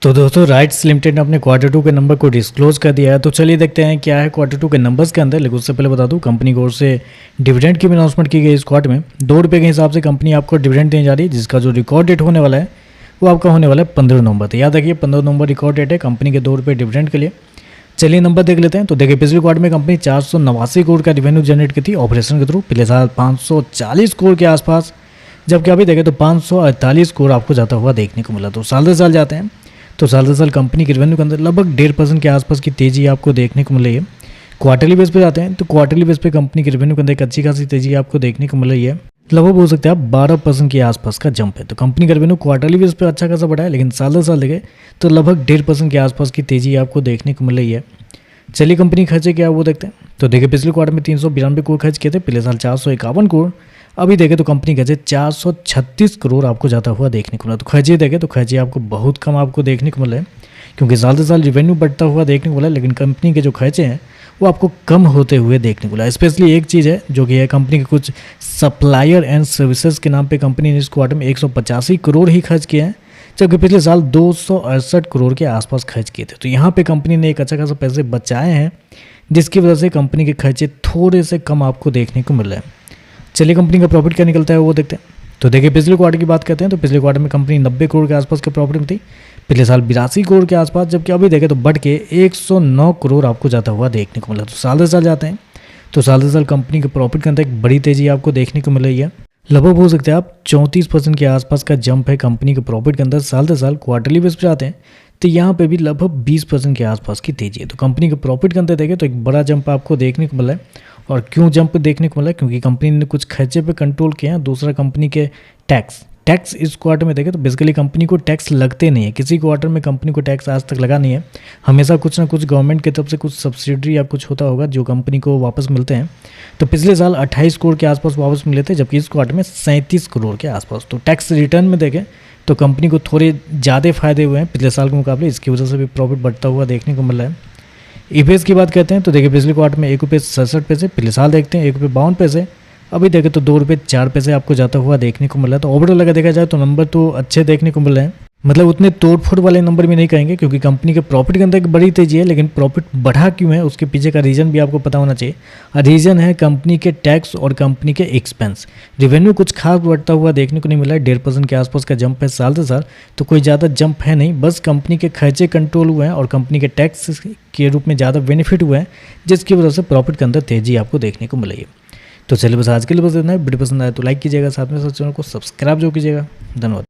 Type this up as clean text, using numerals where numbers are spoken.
तो दोस्तों rights limited ने अपने क्वार्टर टू के नंबर को डिस्क्लोज कर दिया है। तो चलिए देखते हैं क्या है क्वार्टर टू के नंबर्स के अंदर। लेकिन उससे पहले बता दूं, कंपनी की ओर से डिविडेंड की भी अनाउंसमेंट की गई इस क्वार्टर में। ₹2 के हिसाब से कंपनी आपको डिविडेंड देने जा रही है, जिसका जो रिकॉर्ड डेट होने वाला है वो आपका होने वाला है 15 नवंबर। तो याद रखिए 15 नवंबर रिकॉर्ड डेट है कंपनी के ₹2 डिविडेंड के लिए। चलिए नंबर देख लेते हैं। तो देखिए पिछले क्वार्टर में कंपनी 489 करोड़ का रेवेन्यू जनरेट की थी ऑपरेशन के थ्रू, पिछले साल 540 करोड़ के आसपास, जबकि अभी देखें तो 548 करोड़ आपको जाता हुआ देखने को मिला। तो साल दर साल जाते हैं तो साल दर साल कंपनी के रेवेन्यू के अंदर लगभग 1.5% के आसपास की तेजी आपको देखने को मिल रही है। क्वार्टरली बेस पे जाते हैं तो क्वार्टरली बेस पे कंपनी के रेवेन्यू के अंदर एक अच्छी खासी तेजी आपको देखने को मिल रही है। लगभग बोल सकते हैं आप 12% के आसपास का जंप है। तो कंपनी का रेवेन्यू क्वार्टरली बेस पे अच्छा खासा बढ़ा है, लेकिन साल दर साल देखें तो लगभग 1.5% के आसपास की तेजी आपको देखने को मिल रही है। चलिए कंपनी खर्चे क्या वो देखते हैं। तो देखिए पिछले क्वार्टर में 392 करोड़ खर्च किए थे, पिछले साल 451 करोड़। अभी देखें तो कंपनी खर्चे 436 करोड़ आपको जाता हुआ देखने को मिला। तो खर्चे देखें तो खर्चे आपको बहुत कम आपको देखने को मिले, क्योंकि साल दर साल रेवेन्यू बढ़ता हुआ देखने को मिला, लेकिन कंपनी के जो खर्चे हैं वो आपको कम होते हुए देखने को मिला। स्पेशली एक चीज़ है जो कि है कंपनी के कुछ सप्लायर एंड सर्विसेज के नाम पे कंपनी ने इस क्वार्टर में 185 करोड़ ही खर्च किए हैं, जबकि पिछले साल 268 करोड़ के आसपास खर्च किए थे। तो यहाँ पे कंपनी ने एक अच्छा खासा पैसे बचाए हैं, जिसकी वजह से कंपनी के खर्चे थोड़े से कम आपको देखने को मिल रहे हैं। चलिए कंपनी का प्रॉफिट क्या निकलता है वो देखते हैं। तो देखिए पिछले क्वार्टर की बात करते हैं तो पिछले क्वार्टर में कंपनी 90 करोड़ के आसपास के प्रॉफिट में थी, पिछले साल 82 करोड़ के आसपास, जबकि अभी देखें तो बढ़ के 109 करोड़ आपको जाता हुआ देखने को मिला। तो साल दर साल जाते हैं तो साल दर साल कंपनी के प्रॉफिट के अंदर एक बड़ी तेजी आपको देखने को मिल रही है। लगभग हो सकते हैं आप 34% के आसपास का जंप है कंपनी के प्रॉफिट के अंदर साल दर साल। क्वार्टरली बेस पर जाते हैं तो यहाँ पे भी लगभग 20% के आसपास की तेजी है। तो कंपनी के प्रॉफिट के अंदर देखें तो एक बड़ा जंप आपको देखने को मिला है। और क्यों जंप देखने को मिला है? क्योंकि कंपनी ने कुछ खर्चे पे कंट्रोल किया है। दूसरा कंपनी के टैक्स इस क्वार्टर में देखें तो बेसिकली कंपनी को टैक्स लगते नहीं है, किसी क्वार्टर में कंपनी को टैक्स आज तक लगा नहीं है। हमेशा कुछ ना कुछ गवर्नमेंट की तरफ से कुछ सब्सिडी या कुछ होता होगा जो कंपनी को वापस मिलते हैं। तो पिछले साल 28 करोड़ के आसपास वापस मिले थे, जबकि इस क्वार्टर में 37 करोड़ के आसपास। तो टैक्स रिटर्न में देखें तो कंपनी को थोड़े ज़्यादा फायदे हुए हैं पिछले साल के मुकाबले, इसकी वजह से भी प्रॉफिट बढ़ता हुआ देखने को मिल रहा है। ईपीएस की बात करते हैं तो देखिए पिछले क्वार्टर में ₹1.67, पिछले साल देखते हैं ₹1.52, अभी देखें तो ₹2.04 आपको जाता हुआ देखने को मिला है। तो ओवरऑल अगर देखा जाए तो नंबर तो अच्छे देखने को मिल रहे हैं, मतलब उतने तोड़फोड़ वाले नंबर भी नहीं कहेंगे, क्योंकि कंपनी के प्रॉफिट के अंदर एक बड़ी तेजी है। लेकिन प्रॉफिट बढ़ा क्यों है उसके पीछे का रीज़न भी आपको पता होना चाहिए। रीज़न है कंपनी के टैक्स और कंपनी के एक्सपेंस। रेवेन्यू कुछ खास बढ़ता हुआ देखने को नहीं मिला है, 1.5% के आसपास का जंप है साल दर साल। तो कोई ज़्यादा जंप है नहीं, बस कंपनी के खर्चे कंट्रोल हुए हैं और कंपनी के टैक्स के रूप में ज़्यादा बेनिफिट हुए हैं, जिसकी वजह से प्रॉफिट के अंदर तेजी आपको देखने को मिली है। तो चलिए बस आज के लिए बस इतना है। वीडियो पसंद आए तो लाइक कीजिएगा, साथ में चैनल को सब्सक्राइब जो कीजिएगा। धन्यवाद।